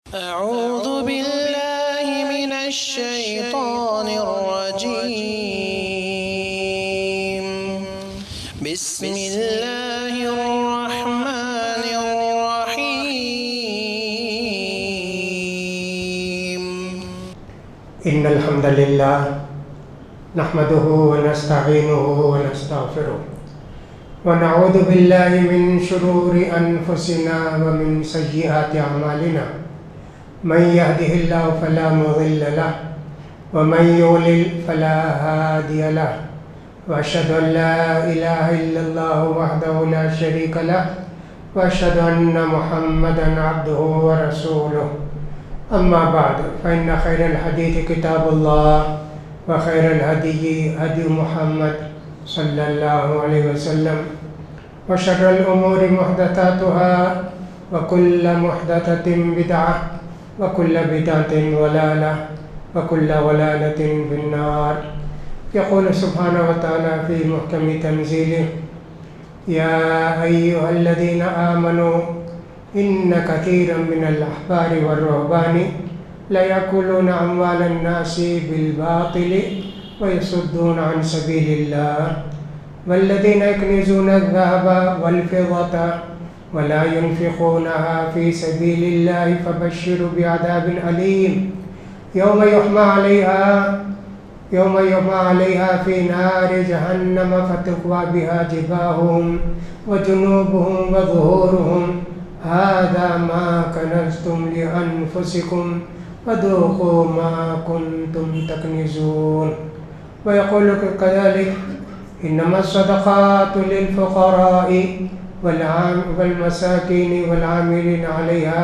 أعوذ بالله من الشيطان الرجيم بسم الله الرحمن الرحيم إن الحمد لله نحمده ونستعينه ونستغفره ونعوذ بالله من شرور أنفسنا ومن سيئات أعمالنا من يهده الله فلا مضل له ومن يضلل فلا هادي له وأشهد أن لا إله إلا الله وحده لا شريك له وأشهد أن محمدا عبده ورسوله أما بعد فإن خير الحديث كتاب الله وخير الهدي هدي محمد صلى الله عليه وسلم وشر الأمور محدثاتها وكل محدثة بدعة وكل بدعة ضلالة وكل ضلالة في النار. يقول سبحانه وتعالى في محكم تنزيله: يا أيها الذين آمنوا إن كثيرا من الأحبار والرهبان ليأكلون أموال الناس بالباطل ويصدون عن سبيل الله والذين يكنزون الذهب والفضة ولا ينفقونها في سبيل الله فبشروا بعذاب أليم يوم يحمى عليها في نار جهنم فتقوى بها جباههم وجنوبهم وظهورهم هذا ما كنزتم لأنفسكم فذوقوا ما كنتم تكنزون. ويقول كذلك: إنما الصدقات للفقراء والمساكين والعاملين عليها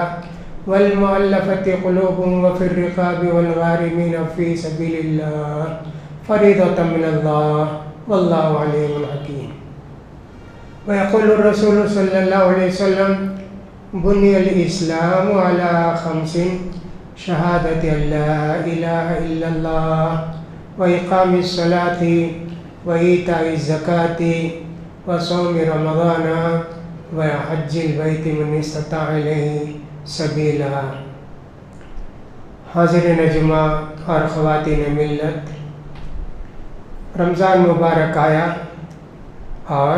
والمؤلفة قلوبهم وفي الرقاب والغارمين في سبيل الله فريضة من الله والله عليم حكيم. ويقول الرسول صلى الله عليه وسلم: بني الإسلام على 5: شهادة أن لا إله إلا الله وإقام الصلاة وإيتاء الزكاة وصوم رمضان وحج البيت من استطاع إليه سبیلا. حاضرین جمعہ اور خواتین ملت، رمضان مبارک آیا اور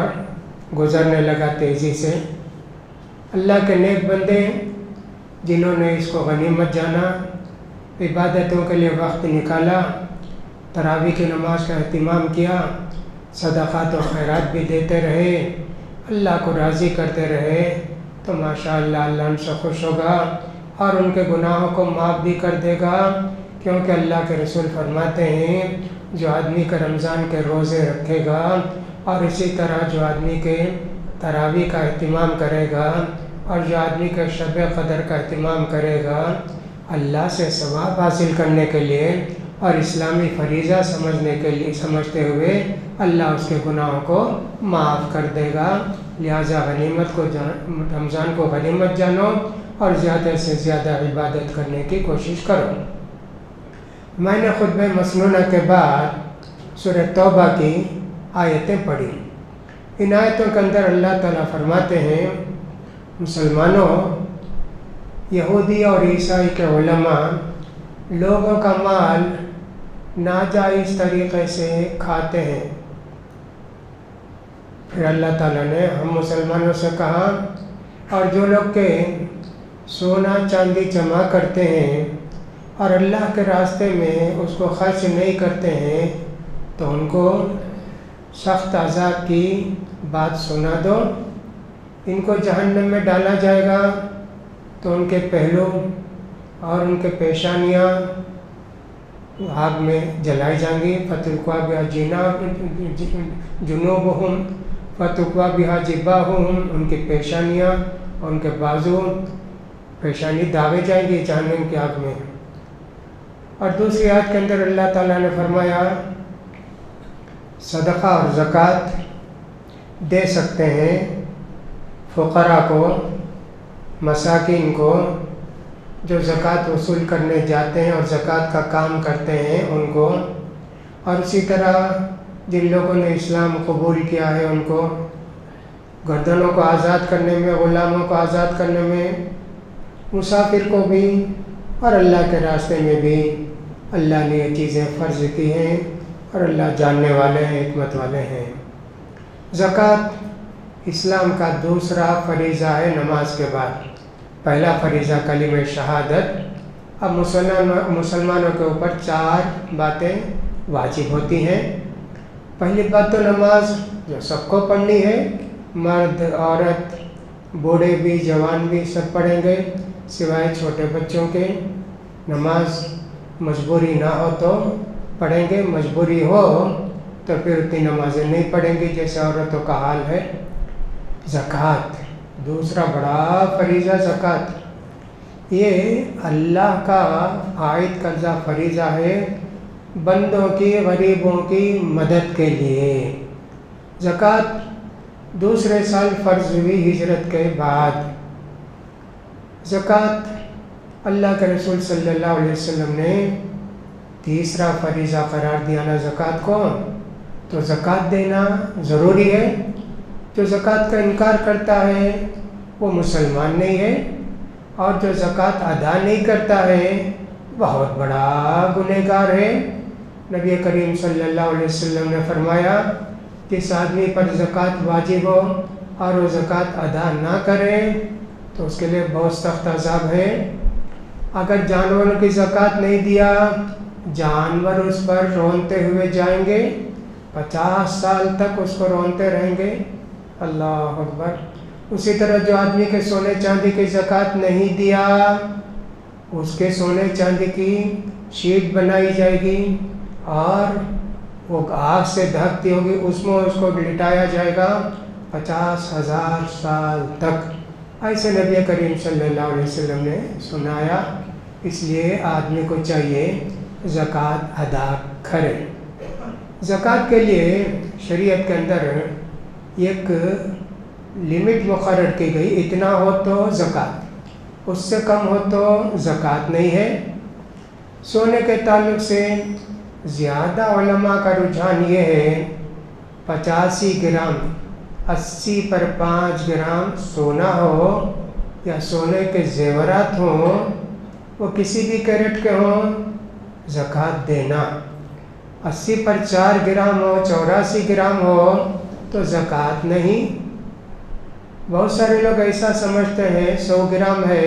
گزرنے لگا تیزی سے. اللہ کے نیک بندے جنہوں نے اس کو غنیمت جانا، عبادتوں کے لیے وقت نکالا، تراویح کی نماز کا اہتمام کیا، صدقات و خیرات بھی دیتے رہے، اللہ کو راضی کرتے رہے، تو ماشاءاللہ اللہ ان سے خوش ہوگا اور ان کے گناہوں کو معاف بھی کر دے گا. کیونکہ اللہ کے رسول فرماتے ہیں: جو آدمی کے رمضان کے روزے رکھے گا اور اسی طرح جو آدمی کے تراویح کا اہتمام کرے گا اور جو آدمی کے شب قدر کا اہتمام کرے گا، اللہ سے ثواب حاصل کرنے کے لیے اور اسلامی فریضہ سمجھتے ہوئے اللہ اس کے گناہوں کو معاف کر دے گا. لہٰذا رمضان کو غنیمت جانو اور زیادہ سے زیادہ عبادت کرنے کی کوشش کرو. میں نے خطبہ مسنونہ کے بعد سورہ توبہ کی آیتیں پڑھی. ان آیتوں کے اندر اللہ تعالیٰ فرماتے ہیں: مسلمانوں، یہودی اور عیسائی کے علماء لوگوں کا مال ناجائز طریقے سے کھاتے ہیں. پھر اللہ تعالیٰ نے ہم مسلمانوں سے کہا: اور جو لوگ کہ سونا چاندی جمع کرتے ہیں اور اللہ کے راستے میں اس کو خرچ نہیں کرتے ہیں تو ان کو سخت عذاب کی بات سنا دو. ان کو جہنم میں ڈالا جائے گا تو ان کے پہلو اور ان کے پیشانیاں آگ میں جلائی جائیں گی. فتقوا بہا جنوبہم فتقوا بہا جباہم، ان کی پیشانیاں اور ان کے بازو پیشانی داغے جائیں گی جہنم کی آگ میں. اور دوسری آیت کے اندر اللہ تعالیٰ نے فرمایا: صدقہ اور زکوٰۃ دے سکتے ہیں فقراء کو، مساکین کو، جو زکوٰۃ وصول کرنے جاتے ہیں اور زکوٰۃ کا کام کرتے ہیں ان کو، اور اسی طرح جن لوگوں نے اسلام قبول کیا ہے ان کو گردنوں کو آزاد کرنے میں، غلاموں کو آزاد کرنے میں، مسافر کو بھی اور اللہ کے راستے میں بھی اللہ نے یہ چیزیں فرض کی ہیں اور اللہ جاننے والے ہیں، حکمت والے ہیں۔ زکوٰۃ اسلام کا دوسرا فریضہ ہے نماز کے بعد۔ پہلا فریضہ کلمہ شہادت۔ اب مسلمانوں کے اوپر 4 باتیں واجب ہوتی ہیں۔ پہلی بات تو نماز جو سب کو پڑھنی ہے، مرد عورت بوڑھے بھی جوان بھی سب پڑھیں گے سوائے چھوٹے بچوں کے۔ نماز مجبوری نہ ہو تو پڑھیں گے، مجبوری ہو تو پھر اتنی نمازیں نہیں پڑھیں گی جیسے عورتوں کا حال ہے۔ زکوٰۃ دوسرا بڑا فریضہ زکوٰۃ، یہ اللہ کا عائد کردہ فریضہ ہے بندوں کی، غریبوں کی مدد کے لیے۔ زکوٰۃ دوسرے سال فرض ہوئی ہجرت کے بعد۔ زکوٰۃ اللہ کے رسول صلی اللہ علیہ وسلم نے تیسرا فریضہ قرار دیا نا زکوٰۃ کو، تو زکوٰۃ دینا ضروری ہے۔ جو زکوٰۃ کا انکار کرتا ہے وہ مسلمان نہیں ہے، اور جو زکوٰۃ ادا نہیں کرتا ہے بہت بڑا گنہگار ہے۔ نبی کریم صلی اللہ علیہ وسلم نے فرمایا جس آدمی پر زکوٰۃ واجب ہو اور وہ زکوٰۃ ادا نہ کرے تو اس کے لیے بہت سخت عذاب ہے۔ اگر جانوروں کی زکوٰۃ نہیں دیا، جانور اس پر رونتے ہوئے جائیں گے، 50 سال تک اس کو رونتے رہیں گے۔ اللہ اکبر۔ اسی طرح جو آدمی کے سونے چاندی کی زکوٰۃ نہیں دیا، اس کے سونے چاندی کی شیٹ بنائی جائے گی اور وہ آگ سے دھکتی ہوگی، اس میں اس کو لٹایا جائے گا 50,000 سال تک۔ ایسے نبی کریم صلی اللہ علیہ وسلم نے سنایا۔ اس لیے آدمی کو چاہیے زکوٰۃ ادا کرے۔ زکوٰۃ کے لیے شریعت کے اندر ایک لمٹ مقرر کی گئی، اتنا ہو تو زکوٰۃ، اس سے کم ہو تو زکوٰۃ نہیں ہے۔ سونے کے تعلق سے زیادہ علماء کا رجحان یہ ہے 85 گرام، 80 پر 5 گرام سونا ہو یا سونے کے زیورات ہوں، وہ کسی بھی کیرٹ کے ہوں، زکوٰۃ دینا۔ 80 پر 4 گرام ہو، 84 گرام ہو تو زکوٰۃ نہیں۔ بہت سارے لوگ ایسا سمجھتے ہیں 100 گرام ہے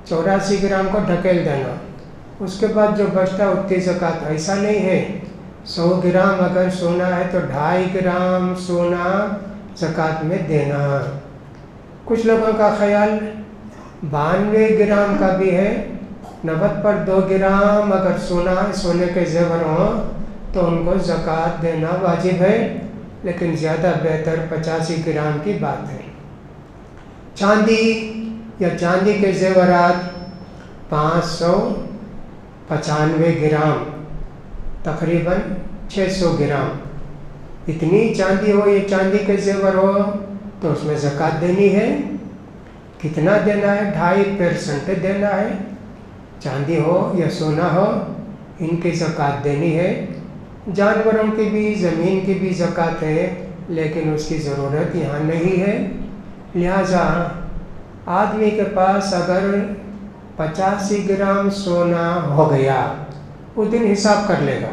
84 گرام کو ڈھکیل دینا، اس کے بعد جو بچتا اتنی زکوٰۃ، ایسا نہیں ہے۔ 100 گرام اگر سونا ہے تو 2.5 گرام سونا زکوٰۃ میں دینا۔ کچھ لوگوں کا خیال 92 گرام کا بھی ہے، 90 پر 2 گرام اگر سونے کے زیور ہوں تو ان کو زکوٰۃ دینا واجب ہے، لیکن زیادہ بہتر 85 گرام کی بات ہے۔ چاندی یا چاندی کے زیورات 595 گرام، تقریباً 600 گرام، اتنی چاندی ہو یا چاندی کے زیور ہو تو اس میں زکوٰۃ دینی ہے۔ کتنا دینا ہے؟ 2.5% دینا ہے۔ چاندی ہو یا سونا ہو، ان کی زکوٰۃ دینی ہے۔ جانوروں کی بھی، زمین کی بھی زکوٰۃ ہے، لیکن اس کی ضرورت یہاں نہیں ہے۔ لہٰذا آدمی کے پاس اگر 85 گرام سونا ہو گیا، اس دن حساب کر لے گا۔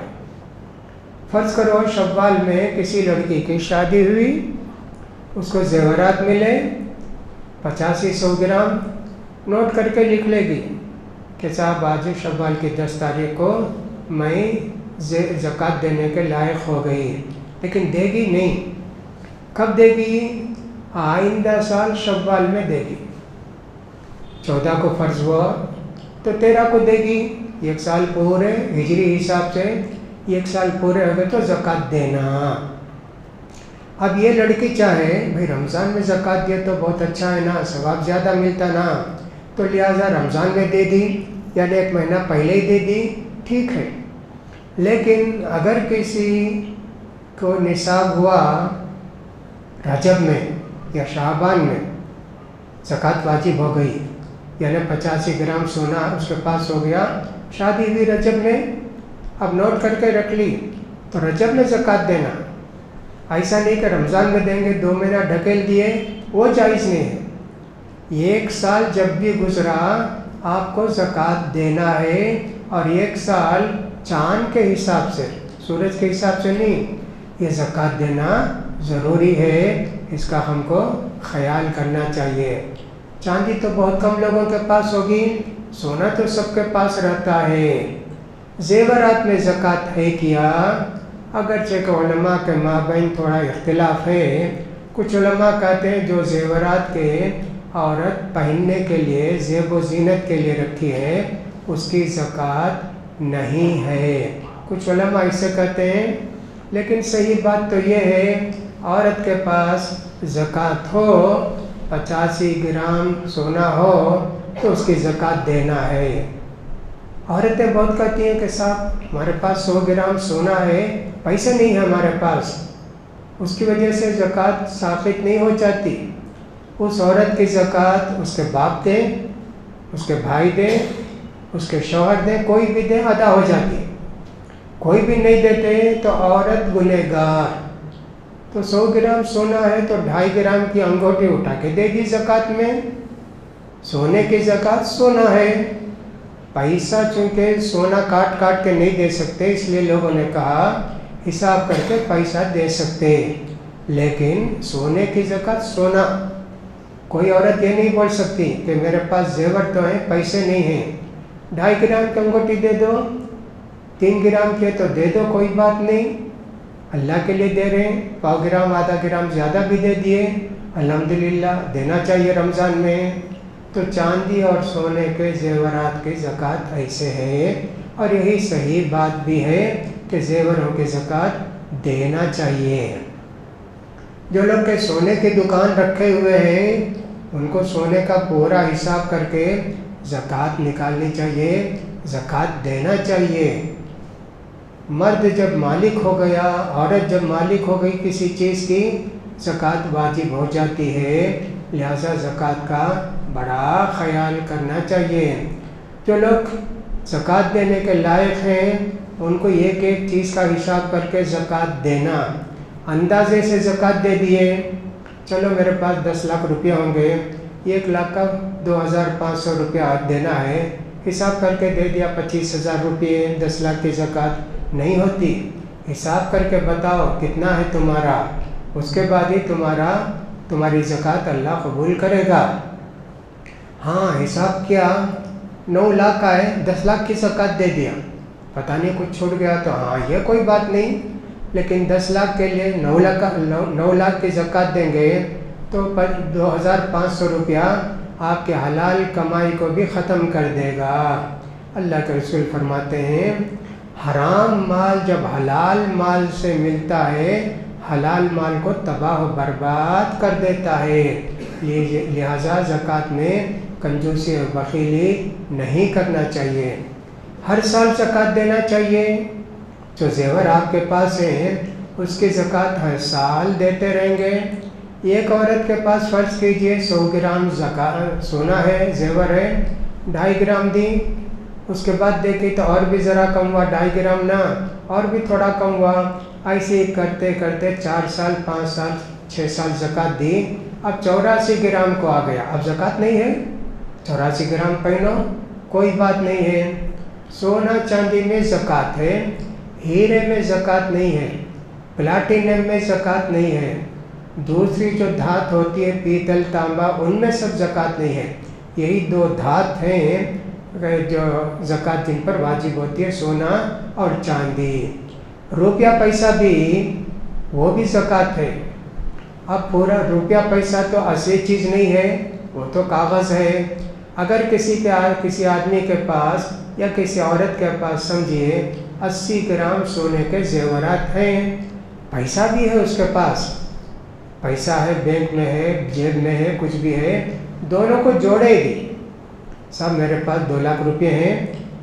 فرض کرو شوال میں کسی لڑکی کی شادی ہوئی، اس کو زیورات ملے 85-100 گرام، نوٹ کر کے لکھ لے گی کہ صاحب آج شوال کی 10 تاریخ کو میں زکوٰۃ دینے کے لائق ہو گئی، لیکن دے گی نہیں۔ کب دے گی؟ آئندہ سال شوال میں دے گی۔ 14 کو فرض ہوا تو 13 کو دے گی، 1 سال پورے ہجری حساب سے 1 سال پورے ہو گئے تو زکوٰۃ دینا۔ اب یہ لڑکی چاہے بھائی رمضان میں زکوٰۃ دے تو بہت اچھا ہے نا، ثواب زیادہ ملتا نا، تو لہٰذا رمضان میں دے دی، یعنی 1 مہینہ پہلے ہی دے دی، ٹھیک ہے۔ لیکن اگر کسی کو نصاب ہوا رجب میں یا شعبان میں، زکوٰۃ واجب ہو گئی، یعنی 85 گرام سونا اس کے پاس ہو گیا، شادی ہوئی رجب میں، اب نوٹ کر کے رکھ لی تو رجب میں زکوٰۃ دینا۔ ایسا نہیں کہ رمضان میں دیں گے، 2 مہینہ ڈھکیل دیے، وہ جائز نہیں ہے۔ 1 سال جب بھی گزرا آپ کو زکوٰۃ دینا ہے، اور 1 سال چاند کے حساب سے، سورج کے حساب سے نہیں، یہ زکوٰۃ دینا ضروری ہے، اس کا ہم کو خیال کرنا چاہیے۔ چاندی تو بہت کم لوگوں کے پاس ہوگی، سونا تو سب کے پاس رہتا ہے۔ زیورات میں زکوٰۃ ہے کیا؟ اگرچہ کہ علماء کے مابین تھوڑا اختلاف ہے، کچھ علماء کہتے ہیں جو زیورات کے عورت پہننے کے لیے، زیب و زینت کے لیے رکھی ہے، اس کی زکوٰۃ نہیں ہے، کچھ علماء اسے کہتے ہیں۔ لیکن صحیح بات تو یہ ہے، عورت کے پاس زکوٰۃ ہو، 85 گرام سونا ہو تو اس کی زکوٰۃ دینا ہے۔ عورتیں بہت کہتی ہیں کہ صاحب ہمارے پاس 100 گرام سونا ہے، پیسے نہیں ہیں ہمارے پاس، اس کی وجہ سے زکوٰۃ ثابت نہیں ہو جاتی۔ اس عورت کی زکوٰۃ اس کے باپ دیں، اس کے بھائی دیں، اس کے شوہر دیں، کوئی بھی دیں، ادا ہو جاتی۔ کوئی بھی نہیں دیتے تو عورت گنہگار۔ تو 100 گرام سونا ہے تو 2.5 گرام کی انگوٹھی اٹھا کے دے دی زکوٰۃ میں۔ سونے کی زکوٰۃ سونا ہے، پیسہ چونکہ سونا کاٹ کاٹ کے نہیں دے سکتے، اس لیے لوگوں نے کہا حساب کر کے پیسہ دے سکتے، لیکن سونے کی زکوٰۃ سونا۔ کوئی عورت یہ نہیں بول سکتی کہ میرے پاس زیور تو ہیں، پیسے نہیں ہیں، 2.5 گرام کی انگوٹھی دے دو، 3 گرام کی تو دے دو، کوئی بات نہیں، اللہ کے لیے دے رہے ہیں، 1/4 گرام آدھا گرام زیادہ بھی دے دیے، الحمدللہ دینا چاہیے رمضان میں۔ تو چاندی اور سونے کے زیورات کی زکوٰۃ ایسے ہے، اور یہی صحیح بات بھی ہے کہ زیوروں کی زکوٰۃ دینا چاہیے۔ جو لوگ کے سونے کی دکان رکھے ہوئے ہیں، ان کو سونے کا پورا حساب کر کے زکوٰۃ نکالنی چاہیے، زکوٰۃ دینا چاہیے۔ مرد جب مالک ہو گیا، عورت جب مالک ہو گئی کسی چیز کی، زکوٰۃ واجب ہو جاتی ہے، لہذا زکوٰۃ کا بڑا خیال کرنا چاہیے۔ جو لوگ زکوٰۃ دینے کے لائق ہیں، ان کو ایک ایک چیز کا حساب کر کے زکوٰۃ دینا۔ اندازے سے زکوٰۃ دے دیے، چلو میرے پاس 10 لاکھ روپیہ ہوں گے، 1 لاکھ کا 2500 روپیہ دینا ہے، حساب کر کے دے دیا 25,000 روپئے، 10 لاکھ کی زکوٰۃ نہیں ہوتی۔ حساب کر کے بتاؤ کتنا ہے تمہارا، اس کے بعد ہی تمہاری زکوٰۃ اللہ قبول کرے گا۔ ہاں حساب کیا 9 لاکھ کا ہے، 10 لاکھ کی زکوٰۃ دے دیا، پتہ نہیں کچھ چھوٹ گیا تو ہاں یہ کوئی بات نہیں، لیکن 10 لاکھ کے لیے 9 لاکھ کی زکوٰۃ دیں گے تو 2500 روپیہ آپ کے حلال کمائی کو بھی ختم کر دے گا۔ اللہ کے رسول فرماتے ہیں حرام مال جب حلال مال سے ملتا ہے، حلال مال کو تباہ و برباد کر دیتا ہے، لہذا زکوٰۃ میں کنجوسی اور بخیلی نہیں کرنا چاہیے۔ ہر سال زکوٰۃ دینا چاہیے۔ جو زیور آپ کے پاس ہیں اس کی زکوٰۃ ہر سال دیتے رہیں گے۔ ایک عورت کے پاس فرض کیجئے 100 گرام سونا ہے، زیور ہے، 2.5 گرام دی، اس کے بعد دیکھی تو اور بھی ذرا کم ہوا، 2.5 گرام نہ، اور بھی تھوڑا کم ہوا، ایسے ہی کرتے کرتے 4 سال 5 سال 6 سال زکوٰۃ دی، اب 84 گرام کو آ گیا، اب زکوٰۃ نہیں ہے، 84 گرام پہنو، کوئی بات نہیں ہے۔ سونا چاندی میں زکوٰۃ ہے، ہیرے میں زکوٰۃ نہیں ہے، پلاٹینم میں زکوٰۃ نہیں ہے، دوسری جو دھات ہوتی ہے پیتل تانبا ان میں سب زکوٰۃ نہیں ہے، یہی 2 دھات ہیں جو زکوٰۃ جن پر واجب ہوتی ہے، سونا اور چاندی۔ روپیہ پیسہ بھی وہ بھی زکوٰۃ ہے۔ اب پورا روپیہ پیسہ تو اصلی چیز نہیں ہے، وہ تو کاغذ ہے۔ اگر کسی آدمی کے پاس یا کسی عورت کے پاس سمجھیے 80 گرام سونے کے زیورات ہیں، پیسہ بھی ہے اس کے پاس، پیسہ ہے، بینک میں ہے، جیب میں ہے، کچھ بھی ہے، دونوں کو جوڑے گی، صاحب میرے پاس 2 لاکھ روپے ہیں،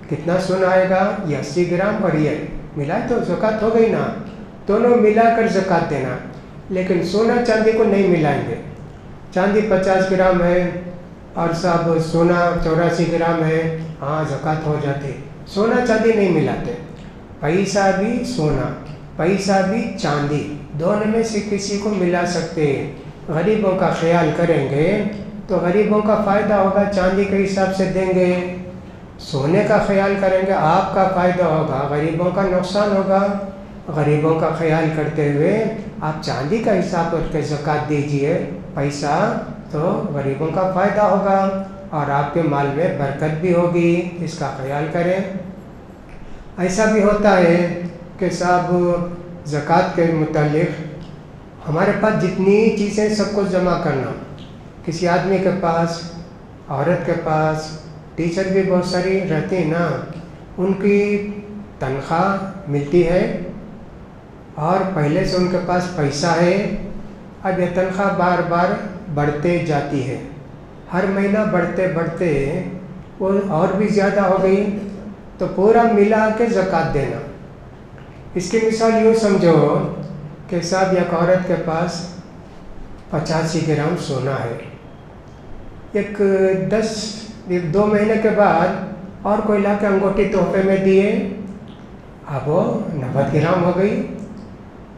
کتنا سونا آئے گا، یہ 80 گرام اور یہ ملائے تو زکوٰۃ ہو گئی نا، دونوں ملا کر زکوٰۃ دینا۔ لیکن سونا چاندی کو نہیں ملائیں گے، چاندی 50 گرام ہے اور صاحب سونا 84 گرام ہے، ہاں زکوٰۃ ہو جاتی، سونا چاندی نہیں ملاتے، پیسہ بھی سونا، پیسہ بھی چاندی، دونوں میں سے کسی کو ملا سکتے ہیں۔ غریبوں کا خیال کریں گے تو غریبوں کا فائدہ ہوگا، چاندی کے حساب سے دیں گے، سونے کا خیال کریں گے آپ کا فائدہ ہوگا، غریبوں کا نقصان ہوگا۔ غریبوں کا خیال کرتے ہوئے آپ چاندی کا حساب کر کے زکوٰۃ دیجئے پیسہ، تو غریبوں کا فائدہ ہوگا اور آپ کے مال میں برکت بھی ہوگی، اس کا خیال کریں۔ ایسا بھی ہوتا ہے کہ صاحب زکوٰۃ کے متعلق ہمارے پاس جتنی چیزیں سب کو جمع کرنا، کسی آدمی کے پاس، عورت کے پاس، ٹیچر بھی بہت ساری رہتی ہیں نا، ان کی تنخواہ ملتی ہے اور پہلے سے ان کے پاس پیسہ ہے، اب یہ تنخواہ بار بار بڑھتے جاتی ہے، ہر مہینہ بڑھتے بڑھتے وہ اور بھی زیادہ ہو گئی، تو پورا ملا کے زکوٰۃ دینا۔ اس کی مثال یوں سمجھو کہ صاحب ایک عورت کے پاس 85 گرام سونا ہے، ایک 2 مہینے کے بعد اور کوئی لا کے انگوٹھی تحفے میں دیے، اب وہ 90 گرام ہو گئی،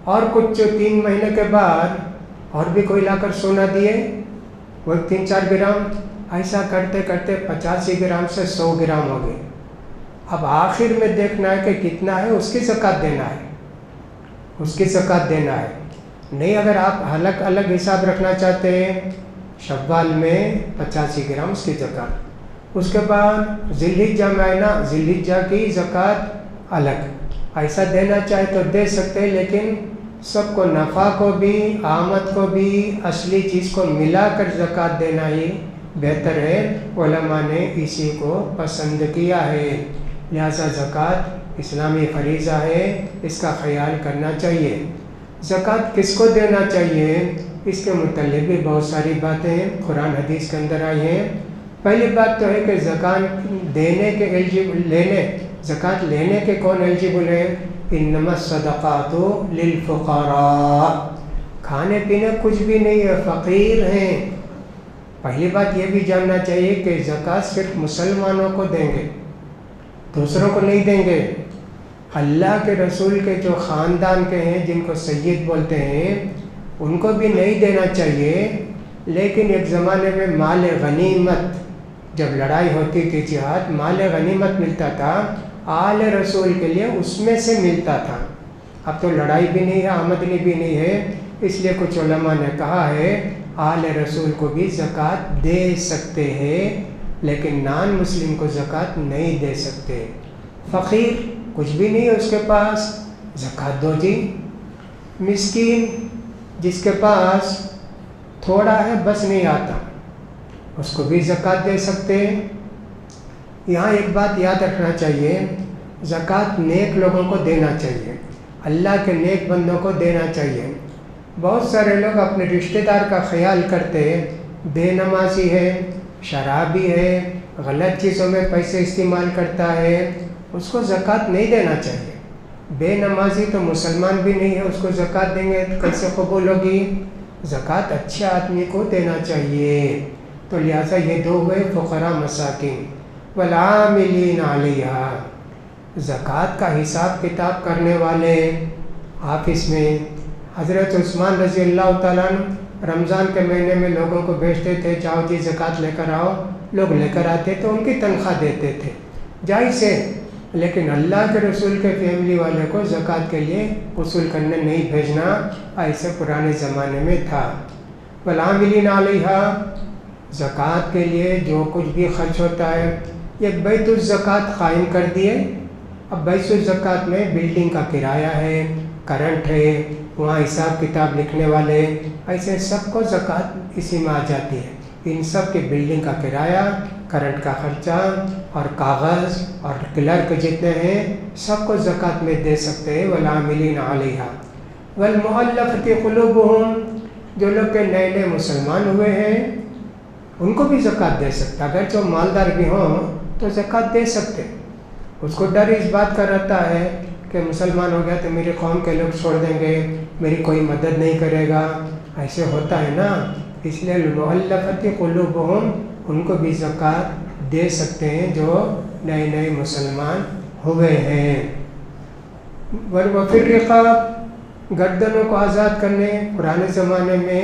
اور کچھ 3 مہینے کے بعد اور بھی کوئی لا کر سونا دیے، وہ 3-4 گرام، ایسا کرتے کرتے 85 گرام سے 100 گرام ہو گئے۔ اب آخر میں دیکھنا ہے کہ کتنا ہے، اس کی زکوٰۃ دینا ہے، اس کی زکوٰۃ دینا ہے۔ نہیں اگر آپ الگ الگ حساب رکھنا چاہتے ہیں، شوال میں 85 گرام اس کی زکوٰۃ، اس کے بعد ذی الحجہ میں آئے نا، ذی الحجہ کی زکوٰۃ الگ، ایسا دینا چاہے تو دے سکتے ہیں، لیکن سب کو نفع کو بھی آمد کو بھی اصلی چیز کو ملا کر زکوٰۃ دینا ہی بہتر ہے۔ علماء نے اسی کو پسند کیا ہے، لہذا زکوٰۃ اسلامی فریضہ ہے، اس کا خیال کرنا چاہیے۔ زکوٰۃ کس کو دینا چاہیے، اس کے متعلق بھی بہت ساری باتیں قرآن حدیث کے اندر آئی ہیں۔ پہلی بات تو ہے کہ زکوٰۃ دینے کے زکوٰۃ لینے کے کون ایلیجبل ہیں؟ انما الصدقات للفقراء، کھانے پینے کچھ بھی نہیں ہے، فقیر ہیں۔ پہلی بات یہ بھی جاننا چاہیے کہ زکوٰۃ صرف مسلمانوں کو دیں گے، دوسروں کو نہیں دیں گے۔ اللہ کے رسول کے جو خاندان کے ہیں، جن کو سید بولتے ہیں، ان کو بھی نہیں دینا چاہیے، لیکن ایک زمانے میں مال غنیمت، جب لڑائی ہوتی تھی جہاد، مال غنیمت ملتا تھا آل رسول کے لیے، اس میں سے ملتا تھا۔ اب تو لڑائی بھی نہیں ہے، آمدنی بھی نہیں ہے، اس لیے کچھ علماء نے کہا ہے آل رسول کو بھی زکوٰۃ دے سکتے ہیں، لیکن نان مسلم کو زکوٰۃ نہیں دے سکتے۔ فقیر کچھ بھی نہیں ہے اس کے پاس، زکوٰۃ دو جی۔ مسکین جس کے پاس تھوڑا ہے بس نہیں آتا، اس کو بھی زکوٰۃ دے سکتے ہیں۔ یہاں ایک بات یاد رکھنا چاہیے، زکوٰۃ نیک لوگوں کو دینا چاہیے، اللہ کے نیک بندوں کو دینا چاہیے۔ بہت سارے لوگ اپنے رشتہ دار کا خیال کرتے، بے نمازی ہے، شرابی ہے، غلط چیزوں میں پیسے استعمال کرتا ہے، اس کو زکوٰۃ نہیں دینا چاہیے۔ بے نمازی تو مسلمان بھی نہیں ہے، اس کو زکوٰۃ دیں گے تو کیسے قبول ہوگی؟ زکوٰۃ اچھے آدمی کو دینا چاہیے۔ تو لہٰذا یہ دو ہوئے فقراء مساکین۔ والعاملین علیہا، زکوٰۃ کا حساب کتاب کرنے والے آفس میں۔ حضرت عثمان رضی اللہ تعالیٰ عنہ رمضان کے مہینے میں لوگوں کو بھیجتے تھے، جاؤ جی زکوٰۃ لے کر آؤ، لوگ لے کر آتے تو ان کی تنخواہ دیتے تھے، جائز ہے، لیکن اللہ کے رسول کے فیملی والے کو زکوٰۃ کے لیے وصول کرنے نہیں بھیجنا، ایسے پرانے زمانے میں تھا۔ والعاملین علیہا، زکوٰۃ کے لیے جو کچھ بھی خرچ ہوتا ہے، ایک بیت الزکوٰۃ قائم کر دیے۔ اب بیت الزکوٰۃ میں بلڈنگ کا کرایہ ہے، کرنٹ ہے، وہاں حساب کتاب لکھنے والے، ایسے سب کو زکوٰۃ اسی میں آ جاتی ہے۔ ان سب کی بلڈنگ کا کرایہ، کرنٹ کا خرچہ اور کاغذ اور کلرک جتنے ہیں، سب کو زکوٰۃ میں دے سکتے ہیں۔ والعاملین علیہا والمؤلفۃ قلوبہم، جو لوگ کے نئے نئے مسلمان ہوئے ہیں ان کو بھی زکوٰۃ دے سکتا، اگر جو مالدار بھی ہوں تو زکوٰۃ دے سکتے۔ اس کو ڈر اس بات کا رہتا ہے کہ مسلمان ہو گیا تو میری قوم کے لوگ چھوڑ دیں گے، میری کوئی مدد نہیں کرے گا، ایسے ہوتا ہے نا، اس لیے المؤلفۃ قلوبہم، ان کو بھی زکوٰۃ دے سکتے ہیں جو نئے نئے مسلمان ہوئے ہیں۔ وفی الرقاب، گردنوں کو آزاد کرنے، پرانے زمانے میں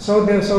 100-200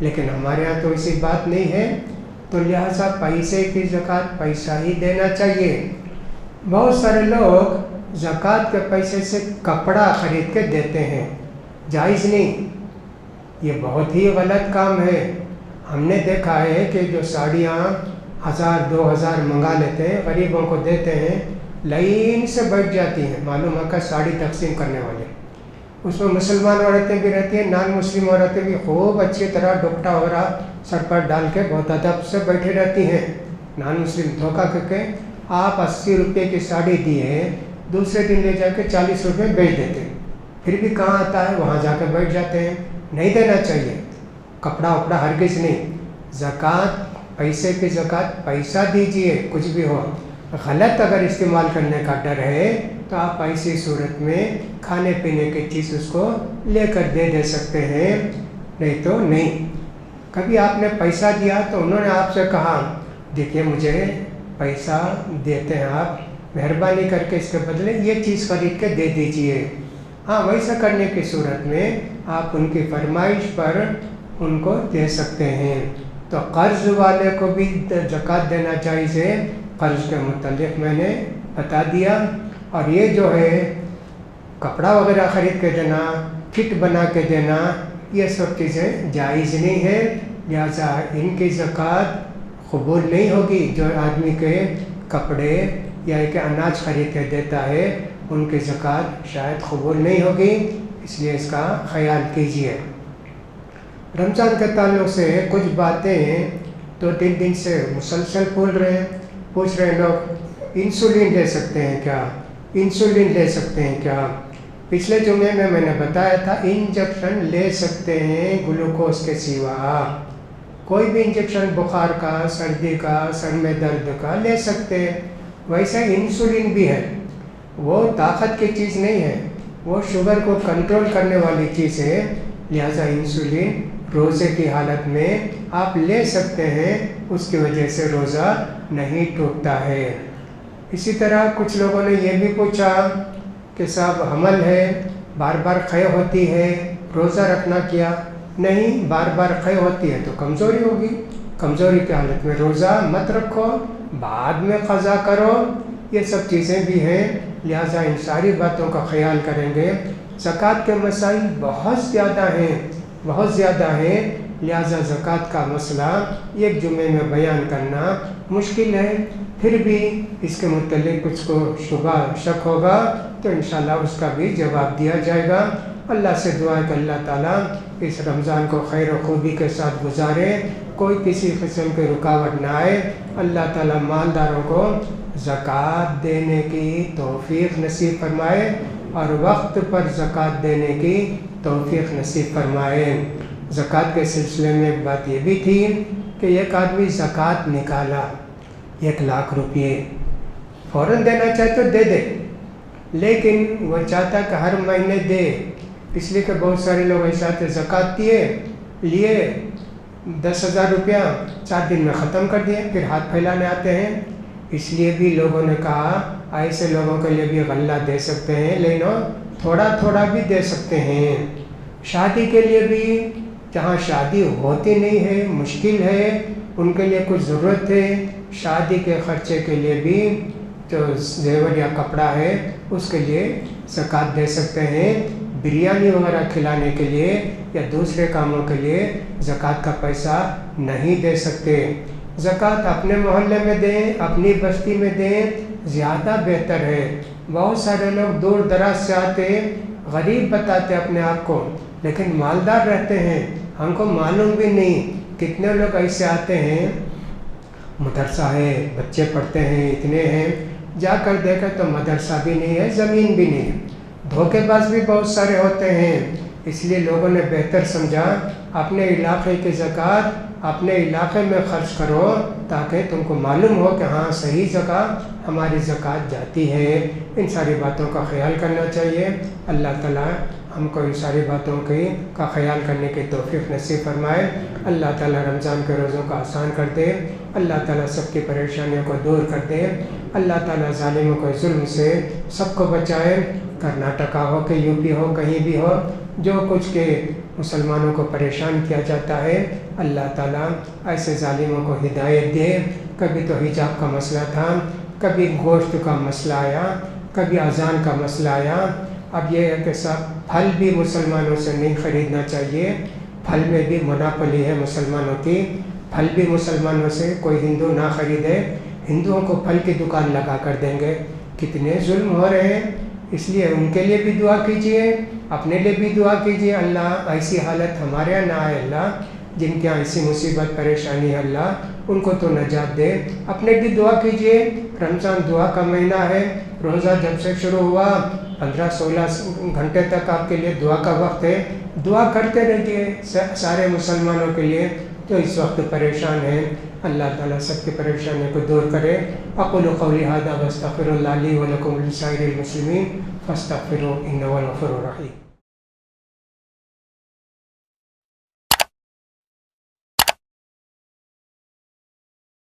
لیکن ہمارے ہاں تو ایسی بات نہیں ہے، تو لہٰذا پیسے کی زکوٰۃ پیسہ ہی دینا چاہیے۔ بہت سارے لوگ زکوٰۃ کے پیسے سے کپڑا خرید کے دیتے ہیں، جائز نہیں، یہ بہت ہی غلط کام ہے۔ ہم نے دیکھا ہے کہ جو ساڑیاں 1000-2000 منگا لیتے ہیں، غریبوں کو دیتے ہیں، لائن سے بیٹھ جاتی ہیں، معلوم ہے کہ ساڑی تقسیم کرنے والے، اس میں مسلمان عورتیں بھی رہتی ہیں، نان مسلم عورتیں بھی خوب اچھی طرح دوپٹہ وغیرہ سر پر ڈال کے بہت ادب سے بیٹھی رہتی ہیں۔ نان مسلم دھوکہ کر کے آپ 80 روپے کی ساڑی دی ہے، دوسرے دن لے جا کے 40 روپے بیچ دیتے ہیں، پھر بھی کہاں آتا ہے، وہاں جا کے بیٹھ جاتے ہیں۔ نہیں دینا چاہیے، کپڑا وپڑا ہرگز نہیں۔ زکوٰۃ، پیسے کی زکوٰۃ پیسہ دیجئے، کچھ بھی ہو۔ غلط اگر استعمال کرنے کا ڈر ہے تو آپ ایسی صورت میں کھانے پینے کی چیز اس کو لے کر دے سکتے ہیں، نہیں تو نہیں۔ کبھی آپ نے پیسہ دیا تو انہوں نے آپ سے کہا دیکھیے مجھے پیسہ دیتے ہیں آپ، مہربانی کر کے اس کے بدلے یہ چیز خرید کے دے دیجئے۔ ہاں، ویسا کرنے کی صورت میں آپ ان کی فرمائش پر ان کو دے سکتے ہیں۔ تو قرض والے کو بھی زکوٰۃ دینا جائز ہے، قرض کے متعلق میں نے بتا دیا۔ اور یہ جو ہے کپڑا وغیرہ خرید کے دینا، کٹ بنا کے دینا، یہ سب چیزیں جائز نہیں ہے، لہٰذا ان کی زکوٰۃ قبول نہیں ہوگی۔ جو آدمی کے کپڑے یا ایک اناج خرید کے دیتا ہے ان کی زکوٰۃ شاید قبول نہیں ہوگی، اس لیے اس کا خیال کیجیے۔ رمضان کے تعلق سے کچھ باتیں 2-3 دن سے مسلسل پوچھ رہے ہیں لوگ، انسولین لے سکتے ہیں کیا؟ انسولین لے سکتے ہیں کیا؟ پچھلے جمعے میں نے بتایا تھا انجیکشن لے سکتے ہیں گلوکوز کے سوا، کوئی بھی انجیکشن بخار کا، سردی کا، سر میں درد کا لے سکتے ہیں۔ ویسا انسولین بھی ہے، وہ طاقت کی چیز نہیں ہے، وہ شوگر کو کنٹرول کرنے والی چیز ہے، لہٰذا انسولین روزے کی حالت میں آپ لے سکتے ہیں، اس کی وجہ سے روزہ نہیں ٹوٹتا ہے۔ اسی طرح کچھ لوگوں نے یہ بھی پوچھا کہ صاحب حمل ہے، بار بار قے ہوتی ہے، روزہ رکھنا کیا؟ نہیں، بار بار قے ہوتی ہے تو کمزوری ہوگی، کمزوری کی حالت میں روزہ مت رکھو، بعد میں قضا کرو، یہ سب چیزیں بھی ہیں، لہٰذا ان ساری باتوں کا خیال کریں گے۔ زکوٰۃ کے مسائل بہت زیادہ ہیں، لہٰذا زکوٰۃ کا مسئلہ ایک جمعے میں بیان کرنا مشکل ہے، پھر بھی اس کے متعلق کچھ کو شبہ شک ہوگا تو انشاءاللہ اس کا بھی جواب دیا جائے گا۔ اللہ سے دعا ہے کہ اللہ تعالیٰ اس رمضان کو خیر و خوبی کے ساتھ گزارے، کوئی کسی قسم کی رکاوٹ نہ آئے۔ اللہ تعالیٰ مالداروں کو زکوٰۃ دینے کی توفیق نصیب فرمائے اور وقت پر زکوٰۃ دینے کی توفیق نصیب فرمائے۔ زکوٰۃ کے سلسلے میں ایک بات یہ بھی تھی کہ ایک آدمی زکوٰۃ نکالا 1,00,000 روپئے، فوراً دینا چاہے تو دے دے، لیکن وہ چاہتا کہ ہر مہینے دے، اس لیے کہ بہت سارے لوگ ایسا تھے زکوٰۃ لیے 10,000 روپیہ 4 دن میں ختم کر دیے، پھر ہاتھ پھیلانے آتے ہیں۔ اس لیے بھی لوگوں نے کہا ایسے لوگوں کے لیے بھی غلہ دے سکتے ہیں، لیکن تھوڑا تھوڑا بھی دے سکتے ہیں۔ شادی کے لیے بھی، جہاں شادی ہوتی نہیں ہے، مشکل ہے، ان کے لیے کچھ ضرورت ہے، شادی کے خرچے کے لیے بھی جو زیور یا کپڑا ہے اس کے لیے زکوٰۃ دے سکتے ہیں۔ بریانی وغیرہ کھلانے کے لیے یا دوسرے کاموں کے لیے زکوٰۃ کا پیسہ نہیں دے سکتے۔ زکوٰۃ اپنے محلے میں دیں، اپنی بستی میں دیں، زیادہ بہتر ہے۔ بہت سارے لوگ دور دراز سے آتے، غریب بتاتے اپنے آپ کو، لیکن مالدار رہتے ہیں، ہم کو معلوم بھی نہیں۔ کتنے لوگ ایسے آتے ہیں، مدرسہ ہے، بچے پڑھتے ہیں، اتنے ہیں، جا کر دیکھیں تو مدرسہ بھی نہیں ہے، زمین بھی نہیں ہے۔ دھوکے باز بھی بہت سارے ہوتے ہیں، اس لیے لوگوں نے بہتر سمجھا اپنے علاقے کی زکوٰۃ اپنے علاقے میں خرچ کرو، تاکہ تم کو معلوم ہو کہ ہاں صحیح جگہ ہماری زکوٰۃ جاتی ہے۔ ان ساری باتوں کا خیال کرنا چاہیے۔ اللہ تعالیٰ ہم کو ان ساری باتوں کا خیال کرنے کی توفیق نصیب فرمائے۔ اللہ تعالیٰ رمضان کے روزوں کو آسان کر دے، اللہ تعالیٰ سب کی پریشانیوں کو دور کر دے، اللہ تعالیٰ ظالموں کو ظلم سے سب کو بچائے۔ کرناٹکا ہو کہ یو پی ہو، کہیں بھی ہو، جو کچھ کے مسلمانوں کو پریشان کیا جاتا ہے، اللہ تعالیٰ ایسے ظالموں کو ہدایت دے۔ کبھی تو حجاب کا مسئلہ تھا، کبھی گوشت کا مسئلہ آیا، کبھی اذان کا مسئلہ آیا، اب یہ ہے کہ سب پھل بھی مسلمانوں سے نہیں خریدنا چاہیے، پھل میں بھی مناپلی ہے مسلمانوں کی، پھل بھی مسلمانوں سے کوئی ہندو نہ خریدے، ہندوؤں کو پھل کی دکان لگا کر دیں گے۔ کتنے ظلم ہو رہے ہیں، اس لیے ان کے لیے بھی دعا کیجیے، اپنے لیے بھی دعا کیجیے، اللہ ایسی حالت ہمارے یہاں نہ آئے، اللہ جن کے یہاں ایسی مصیبت پریشانی ہے اللہ ان کو تو نجات دے۔ اپنے بھی دعا کیجیے، رمضان دعا کا مہینہ ہے، روزہ جب سے شروع ہوا 15-16 گھنٹے تک آپ کے لیے دعا کا وقت ہے، دعا کرتے رہیے سارے مسلمانوں کے لیے جو اس وقت پریشان ہیں، اللہ تعالیٰ سب کی پریشانیوں کو دور کرے۔ اقول قولی ھذا واستغفر اللہ لی ولکم ولسائر المسلمین فاستغفروہ انہ هو الغفور الرحیم۔